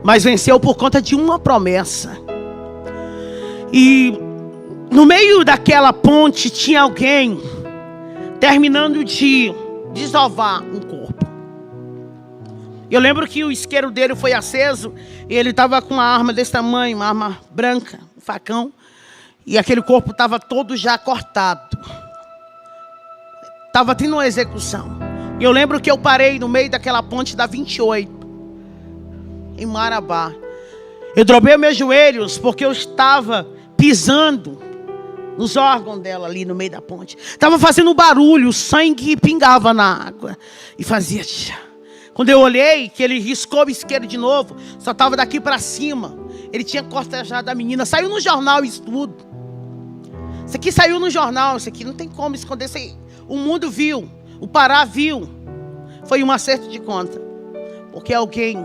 mas venceu por conta de uma promessa. E no meio daquela ponte tinha alguém terminando de desovar um corpo. Eu lembro que o isqueiro dele foi aceso e ele estava com uma arma desse tamanho, uma arma branca, um facão, e aquele corpo estava todo já cortado. Estava tendo uma execução. E eu lembro que eu parei no meio daquela ponte da 28, em Marabá. Eu dobrei meus joelhos porque eu estava pisando nos órgãos dela ali no meio da ponte. Estava fazendo barulho, o sangue pingava na água e fazia tchá. Quando eu olhei, que ele riscou o isqueiro de novo, só estava daqui para cima. Ele tinha cortejado a menina. Saiu no jornal isso tudo. Isso aqui saiu no jornal. Isso aqui não tem como esconder. Isso aí, o mundo viu. O Pará viu. Foi um acerto de conta. Porque alguém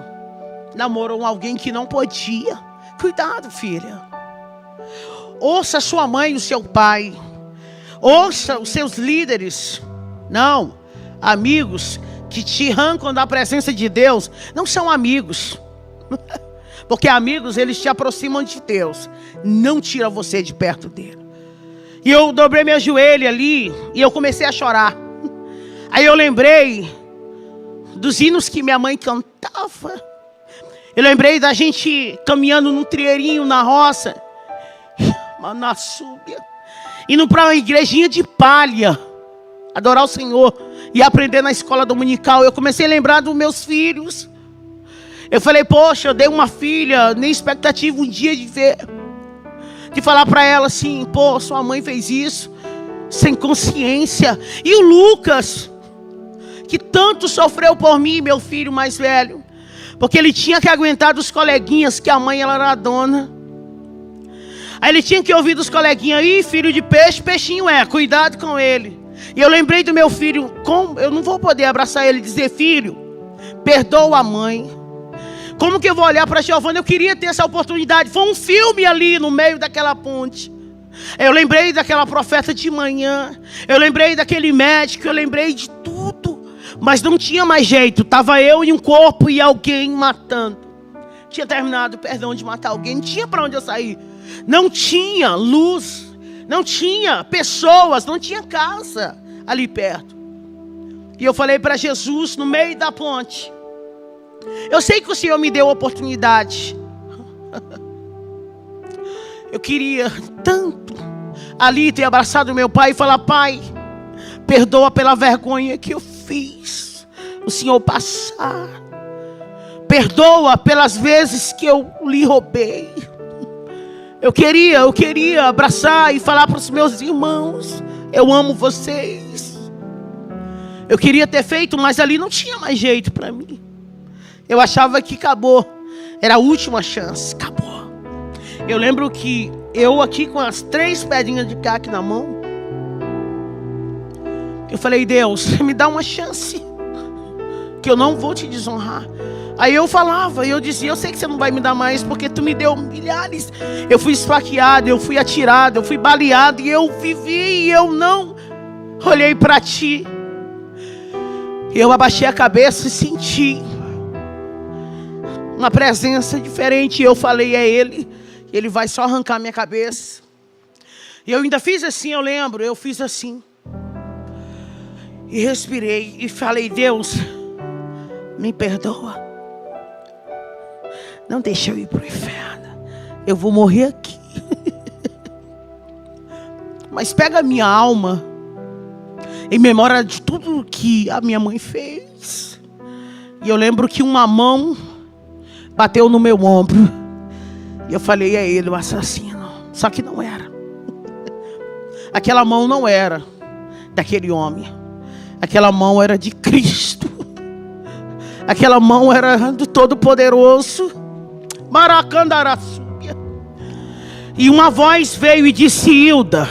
namorou alguém que não podia. Cuidado, filha. Ouça sua mãe e o seu pai. Ouça os seus líderes. Não, amigos que te arrancam da presença de Deus não são amigos. Porque amigos, eles te aproximam de Deus, não tiram você de perto dele. E eu dobrei meu joelho ali e eu comecei a chorar. Aí eu lembrei dos hinos que minha mãe cantava. Eu lembrei da gente caminhando num trieirinho na roça, na súbia, indo para uma igrejinha de palha, adorar o Senhor e aprender na escola dominical. Eu comecei a lembrar dos meus filhos. Eu falei, poxa, eu dei uma filha, nem expectativa um dia de ver, de falar para ela assim, pô, sua mãe fez isso, sem consciência. E o Lucas, que tanto sofreu por mim, meu filho mais velho, porque ele tinha que aguentar dos coleguinhas, que a mãe ela era a dona. Aí ele tinha que ouvir dos coleguinhas, ih, filho de peixe, peixinho é, cuidado com ele. E eu lembrei do meu filho, como eu não vou poder abraçar ele e dizer, filho, perdoa a mãe. Como que eu vou olhar para Giovana? Eu queria ter essa oportunidade. Foi um filme ali no meio daquela ponte. Eu lembrei daquela profeta de manhã. Eu lembrei daquele médico. Eu lembrei de tudo. Mas não tinha mais jeito. Estava eu e um corpo e alguém matando. Tinha terminado, perdão, de matar alguém. Não tinha para onde eu sair. Não tinha luz. Não tinha pessoas. Não tinha casa ali perto. E eu falei para Jesus no meio da ponte. Eu sei que o Senhor me deu a oportunidade. Eu queria tanto ali ter abraçado meu pai e falar, pai, perdoa pela vergonha que eu fiz o Senhor passar. Perdoa pelas vezes que eu lhe roubei. Eu queria abraçar e falar para os meus irmãos, eu amo vocês. Eu queria ter feito, mas ali não tinha mais jeito para mim. Eu achava que acabou. Era a última chance. Acabou. Eu lembro que eu aqui com as 3 pedrinhas de caque na mão. Eu falei, Deus, me dá uma chance. Que eu não vou te desonrar. Aí eu falava, eu dizia, eu sei que você não vai me dar mais. Porque tu me deu milhares. Eu fui esfaqueado, eu fui atirado, eu fui baleado. E eu vivi e eu não olhei para ti. Eu abaixei a cabeça e senti uma presença diferente. Eu falei, é ele. Ele vai só arrancar minha cabeça. E eu ainda fiz assim, eu lembro. Eu fiz assim. E respirei. E falei, Deus, me perdoa. Não deixa eu ir para o inferno. Eu vou morrer aqui. Mas pega a minha alma. Em memória de tudo que a minha mãe fez. E eu lembro que uma mão bateu no meu ombro. E eu falei, é ele o assassino. Só que não era. Aquela mão não era daquele homem. Aquela mão era de Cristo. Aquela mão era do Todo-Poderoso. Maracandaraçúbia. E uma voz veio e disse, Hilda,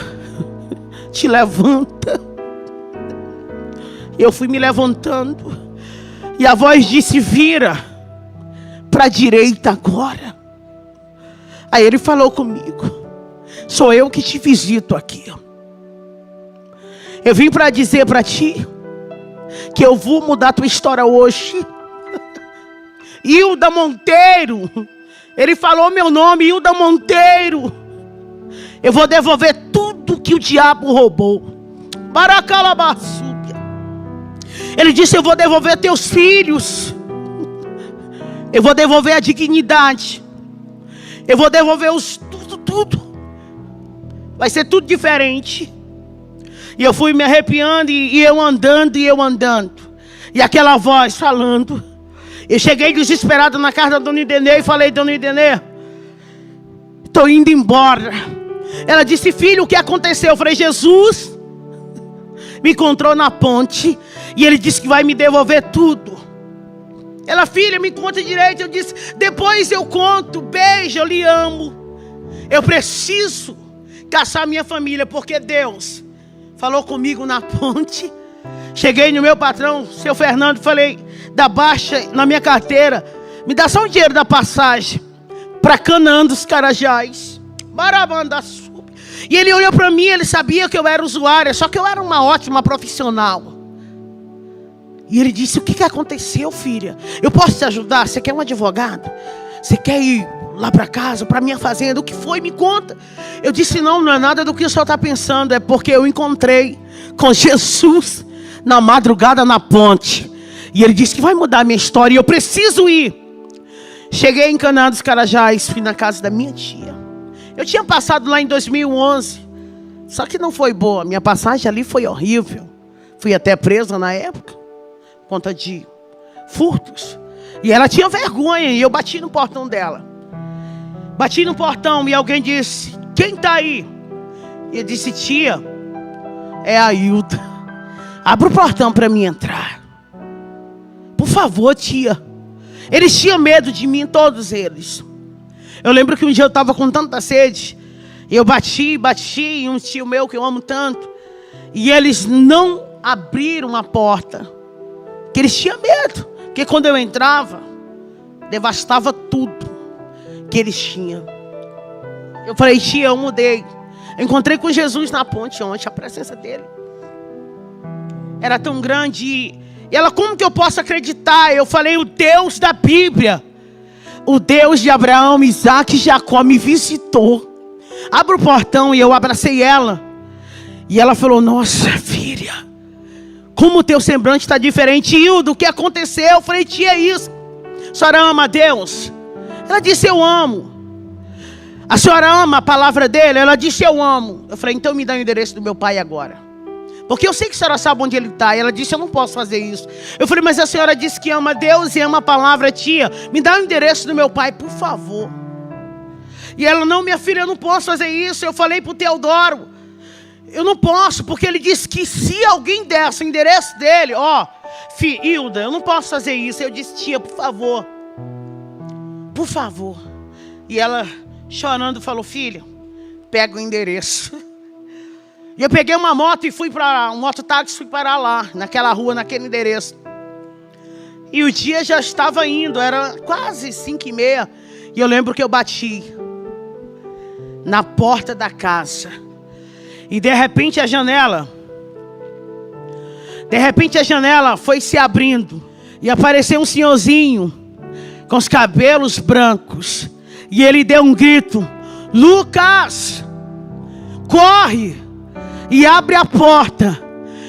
te levanta. Eu fui me levantando. E a voz disse, vira para a direita agora. Aí ele falou comigo, sou eu que te visito aqui. Eu vim para dizer para ti que eu vou mudar tua história hoje. Hilda Monteiro. Ele falou meu nome, Hilda Monteiro. Eu vou devolver tudo que o diabo roubou. Baracalabaçúbia. Ele disse, eu vou devolver teus filhos. Eu vou devolver a dignidade. Eu vou devolver tudo. Vai ser tudo diferente. E eu fui me arrepiando e eu andando. E aquela voz falando. Eu cheguei desesperado na casa da dona Idenê e falei, dona Idenê, estou indo embora. Ela disse, filho, o que aconteceu? Eu falei, Jesus me encontrou na ponte e ele disse que vai me devolver tudo. Ela, filha, me conta direito. Eu disse, depois eu conto. Beijo, eu lhe amo. Eu preciso caçar minha família, porque Deus falou comigo na ponte. Cheguei no meu patrão, seu Fernando, falei, dá baixa na minha carteira, me dá só o dinheiro da passagem para Canaã dos Carajás. E ele olhou para mim, ele sabia que eu era usuária, só que eu era uma ótima profissional. E ele disse, o que aconteceu, filha? Eu posso te ajudar? Você quer um advogado? Você quer ir lá para casa, para minha fazenda? O que foi? Me conta. Eu disse, não é nada do que o senhor está pensando. É porque eu encontrei com Jesus na madrugada na ponte. E ele disse que vai mudar a minha história e eu preciso ir. Cheguei em Canaã dos Carajás, fui na casa da minha tia. Eu tinha passado lá em 2011. Só que não foi boa. Minha passagem ali foi horrível. Fui até presa na época, por conta de furtos. E ela tinha vergonha e eu bati no portão dela. Bati no portão e alguém disse, quem está aí? E eu disse, tia, é a Hilda. Abra o portão para mim entrar. Por favor, tia. Eles tinham medo de mim, todos eles. Eu lembro que um dia eu estava com tanta sede. E eu bati em um tio meu que eu amo tanto. E eles não abriram a porta. Porque eles tinham medo. Porque quando eu entrava, devastava tudo que eles tinham. Eu falei, tia, eu mudei. Eu encontrei com Jesus na ponte ontem, a presença dele era tão grande. E ela, como que eu posso acreditar? Eu falei, o Deus da Bíblia, o Deus de Abraão, Isaac e Jacó me visitou. Abra o portão e eu abracei ela. E ela falou, nossa filha, como o teu semblante está diferente. Hilda, o que aconteceu? Eu falei, tia, é isso. A senhora ama a Deus? Ela disse, eu amo. A senhora ama a palavra dele? Ela disse, eu amo. Eu falei, então me dá o endereço do meu pai agora. Porque eu sei que a senhora sabe onde ele está. Ela disse, eu não posso fazer isso. Eu falei, mas a senhora disse que ama Deus e ama a palavra, tia. Me dá o endereço do meu pai, por favor. E ela, não, minha filha, eu não posso fazer isso. Eu falei para o Teodoro, eu não posso, porque ele disse que se alguém desse o endereço dele, Hilda, eu não posso fazer isso. Eu disse, tia, por favor. Por favor. E ela, chorando, falou, filha, pega o endereço. E eu peguei uma moto e fui para um mototáxi, fui parar lá, naquela rua, naquele endereço. E o dia já estava indo, era quase 5h30. E eu lembro que eu bati na porta da casa. E de repente a janela foi se abrindo. E apareceu um senhorzinho com os cabelos brancos. E ele deu um grito, Lucas, corre! E abre a porta,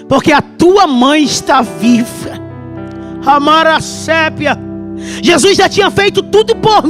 porque a tua mãe está viva. Amara Sépia. Jesus já tinha feito tudo por mim.